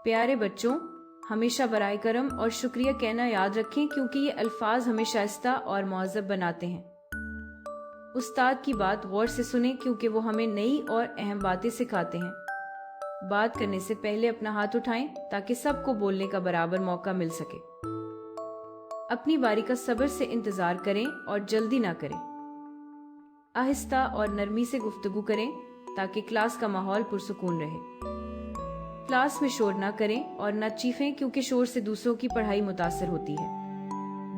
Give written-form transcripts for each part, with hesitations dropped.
پیارے بچوں، ہمیشہ برائے کرم اور شکریہ کہنا یاد رکھیں کیونکہ یہ الفاظ ہمیں شائستہ اور مہذب بناتے ہیں۔ استاد کی بات غور سے سنیں کیونکہ وہ ہمیں نئی اور اہم باتیں سکھاتے ہیں۔ بات کرنے سے پہلے اپنا ہاتھ اٹھائیں تاکہ سب کو بولنے کا برابر موقع مل سکے۔ اپنی باری کا صبر سے انتظار کریں اور جلدی نہ کریں۔ آہستہ اور نرمی سے گفتگو کریں تاکہ کلاس کا ماحول پرسکون رہے۔ کلاس میں شور نہ کریں اور نہ چیخیں کیونکہ شور سے دوسروں کی پڑھائی متاثر ہوتی ہے۔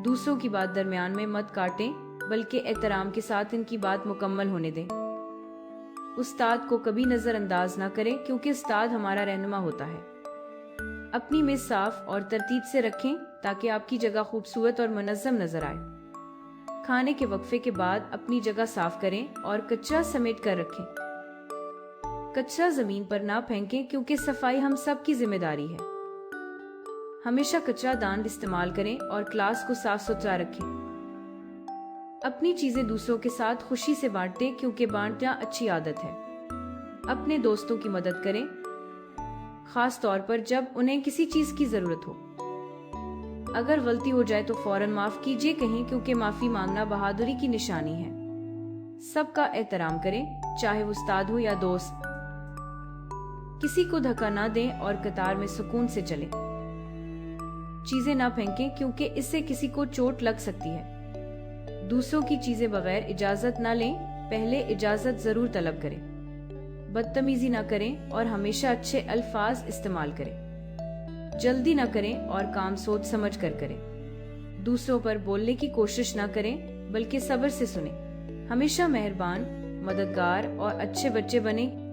دوسروں کی بات درمیان میں مت کاٹیں بلکہ احترام کے ساتھ ان کی بات مکمل ہونے دیں۔ استاد کو کبھی نظر انداز نہ کریں کیونکہ استاد ہمارا رہنما ہوتا ہے۔ اپنی میز صاف اور ترتیب سے رکھیں تاکہ آپ کی جگہ خوبصورت اور منظم نظر آئے۔ کھانے کے وقفے کے بعد اپنی جگہ صاف کریں اور کچرا سمیٹ کر رکھیں۔ کچرا زمین پر نہ پھینکیں کیونکہ صفائی ہم سب کی ذمہ داری ہے۔ ہمیشہ کچرا دان استعمال کریں اور کلاس کو صاف ستھرا رکھیں۔ اپنی چیزیں دوسروں کے ساتھ خوشی سے بانٹیں کیونکہ بانٹنا اچھی عادت ہے۔ اپنے دوستوں کی مدد کریں، خاص طور پر جب انہیں کسی چیز کی ضرورت ہو۔ اگر غلطی ہو جائے تو فوراً معاف کیجیے کہیں کیونکہ معافی مانگنا بہادری کی نشانی ہے۔ سب کا احترام کریں، چاہے وہ استاد ہو یا دوست۔ کسی کو دھکا نہ دیں اور قطار میں سکون سے چلیں۔ چیزیں نہ پھینکیں کیونکہ اس سے کسی کو چوٹ لگ سکتی ہے۔ دوسروں کی چیزیں بغیر اجازت نہ لیں، پہلے اجازت ضرور طلب کریں۔ بدتمیزی نہ کریں اور ہمیشہ اچھے الفاظ استعمال کریں۔ جلدی نہ کریں اور کام سوچ سمجھ کر کریں۔ دوسروں پر بولنے کی کوشش نہ کریں بلکہ صبر سے سنیں۔ ہمیشہ مہربان، مددگار اور اچھے بچے بنیں